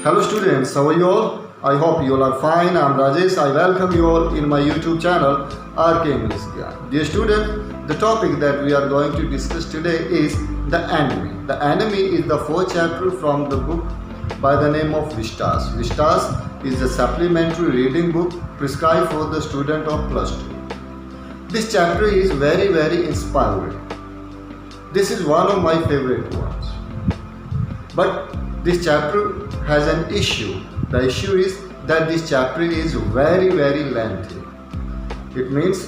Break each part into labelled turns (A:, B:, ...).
A: Hello students, how are you all? I hope you all are fine. I am Rajesh. I welcome you all in my YouTube channel RK English Gyan. Dear student, the topic that we are going to discuss today is the enemy. The enemy is the fourth chapter from the book by the name of Vistas. Vistas is a supplementary reading book prescribed for the student of plus 2. This chapter is very inspiring. This is one of my favorite ones. But this chapter has an issue. The issue is that this chapter is very lengthy. It means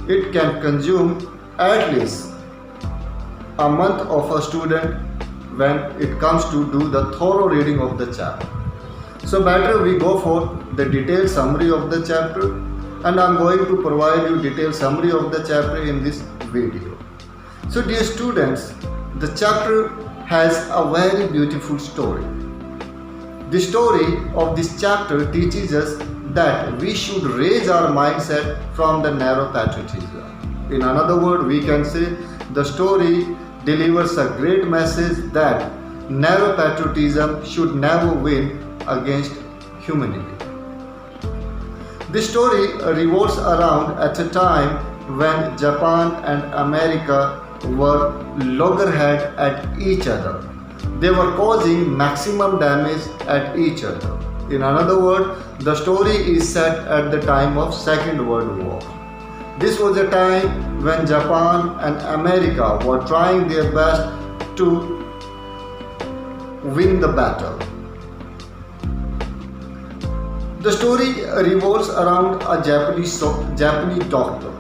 A: it can consume at least a month of a student when it comes to do the thorough reading of the chapter. So better we go for the detailed summary of the chapter, and I am going to provide you detailed summary of the chapter in this video. So dear students, the chapter has a very beautiful story. The story of this chapter teaches us that we should raise our mindset from the narrow patriotism. In another word, we can say the story delivers a great message that narrow patriotism should never win against humanity. This story revolves around at a time when Japan and America were loggerhead at each other. They were causing maximum damage at each other. In another word, the story is set at the time of Second World War. This was a time when Japan and America were trying their best to win the battle. The story revolves around a Japanese doctor.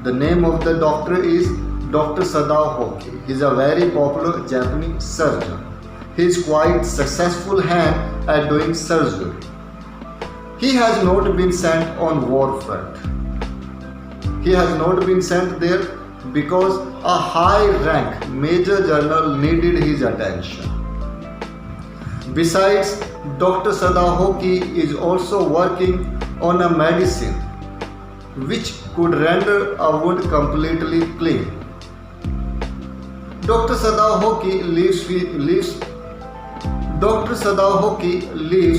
A: The name of the doctor is Dr. Sadao Hoki. He is a very popular Japanese surgeon. He is quite successful hand at doing surgery. He has not been sent on war front. He has not been sent there because a high rank major general needed his attention. Besides, Dr. Sadao Hoki is also working on a medicine which could render a wound completely clean. Dr. Sadao Hoki lives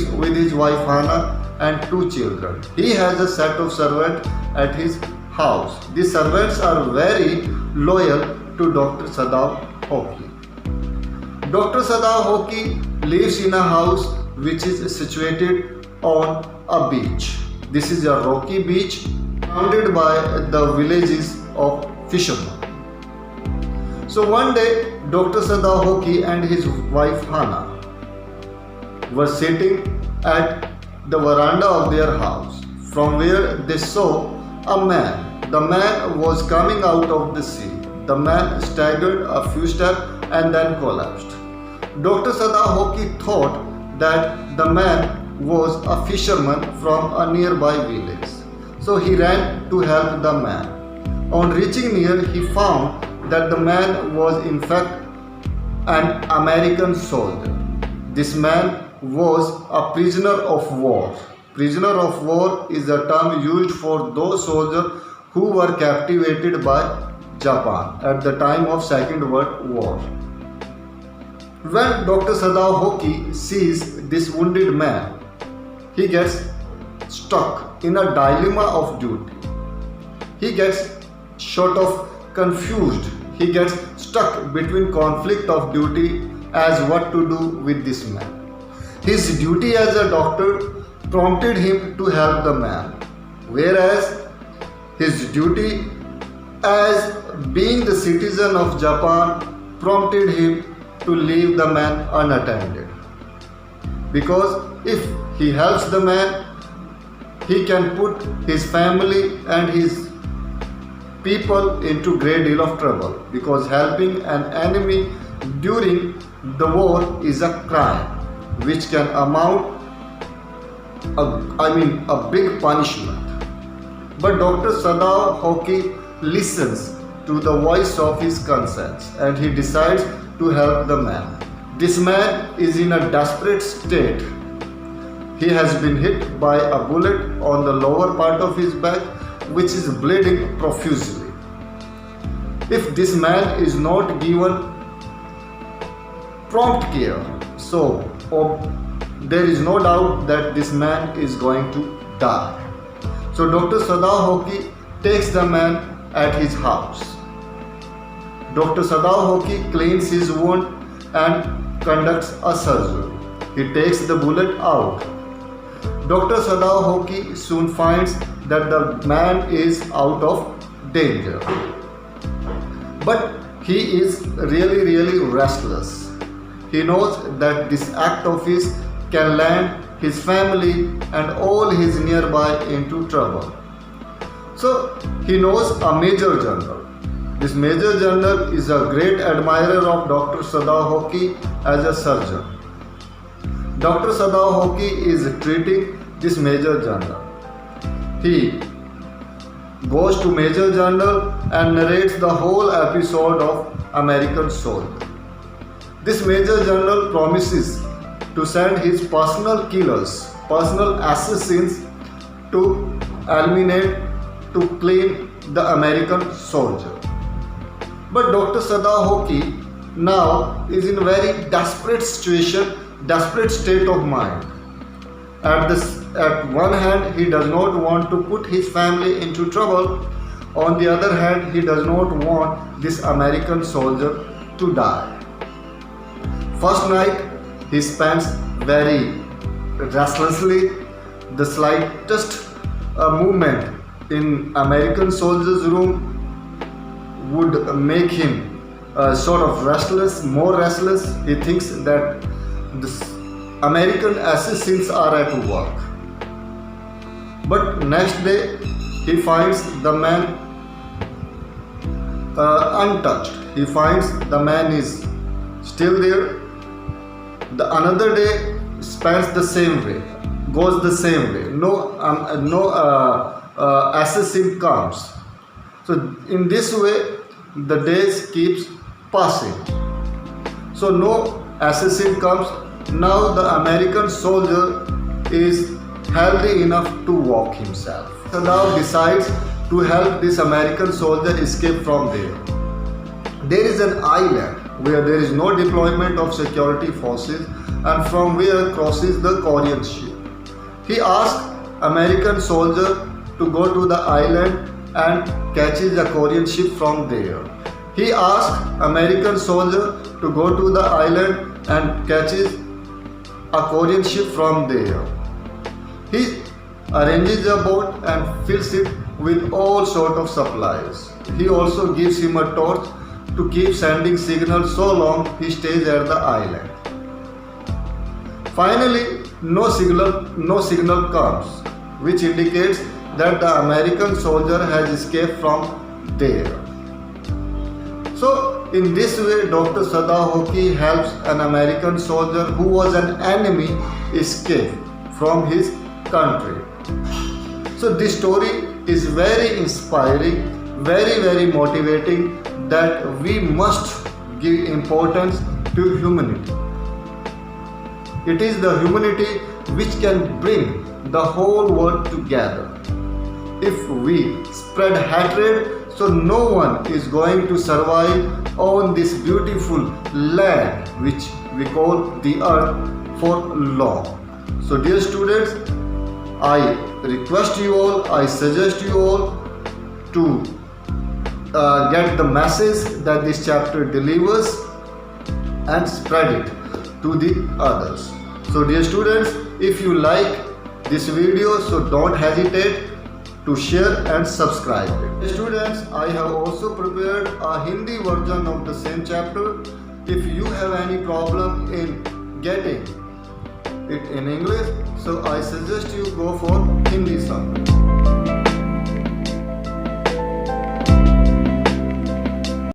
A: with his wife Hana and 2 children. He has a set of servants at his house. These servants are very loyal to Dr. Sadao Hoki. Dr. Sadao Hoki lives in a house which is situated on a beach. This is a rocky beach surrounded by the villages of fishermen. So one day, Dr. Sadao Hoki and his wife Hana were sitting at the veranda of their house, from where they saw a man. The man was coming out of the sea. The man staggered a few steps and then collapsed. Dr. Sadao Hoki thought that the man was a fisherman from a nearby village. So he ran to help the man. On reaching near, he found that the man was in fact an American soldier. This man was a prisoner of war. Prisoner of war is a term used for those soldiers who were captivated by Japan at the time of Second World War. When Dr. Sadao Hoki sees this wounded man, he gets stuck in a dilemma of duty. He gets sort of confused. He gets stuck between conflict of duty as what to do with this man. His duty as a doctor prompted him to help the man, whereas his duty as being the citizen of Japan prompted him to leave the man unattended. Because if he helps the man, he can put his family and his people into great deal of trouble, because helping an enemy during the war is a crime which can amount a big punishment. But Dr. Sadao Hoki listens to the voice of his conscience and he decides to help the man. This man is in a desperate state. He has been hit by a bullet on the lower part of his back, which is bleeding profusely. If this man is not given prompt care, so there is no doubt that this man is going to die. So Dr. Sadao Hoki takes the man at his house. Dr. Sadao Hoki cleans his wound and conducts a surgery. He takes the bullet out. Dr. Sadao Hoki soon finds that the man is out of danger. But he is really restless. He knows that this act of his can land his family and all his nearby into trouble. So he knows a Major General. This Major General is a great admirer of Dr. Sadao Hoki as a surgeon. Dr. Sadao Hoki is treating this Major General. He goes to Major General and narrates the whole episode of American Soldier. This Major General promises to send his personal killers, personal assassins to eliminate, to clean the American soldier. But Dr. Sadao Hoki now is in a very desperate situation, desperate state of mind. At one hand, he does not want to put his family into trouble. On the other hand, he does not want this American soldier to die. First night, he spends very restlessly. The slightest movement in American soldier's room would make him sort of restless, more restless. He thinks that the American assassins are at work. But next day, he finds the man untouched. He finds the man is still there. The another day spends the same way, goes the same way. No assassin comes. So in this way, the days keeps passing. So no assassin comes. Now the American soldier is healthy enough to walk himself. So now decides to help this American soldier escape from there. There is an island where there is no deployment of security forces and from where crosses the Korean ship. He asks American soldier to go to the island and catches a Korean ship from there. He asks American soldier to go to the island and catches a Korean ship from there. He arranges a boat and fills it with all sort of supplies. He also gives him a torch to keep sending signals so long he stays at the island. Finally, no signal comes, which indicates that the American soldier has escaped from there. So, in this way, Dr. Sadao Hoki helps an American soldier who was an enemy escape from his country. So, this story is very inspiring, very motivating, that we must give importance to humanity. It is the humanity which can bring the whole world together. If we spread hatred, so no one is going to survive on this beautiful land which we call the earth for long. So dear students, I request you all, I suggest you all to get the message that this chapter delivers and spread it to the others. So dear students, if you like this video, so don't hesitate to share and subscribe it. Dear students, I have also prepared a Hindi version of the same chapter. If you have any problem in getting it in English, so I suggest you go for Hindi subject.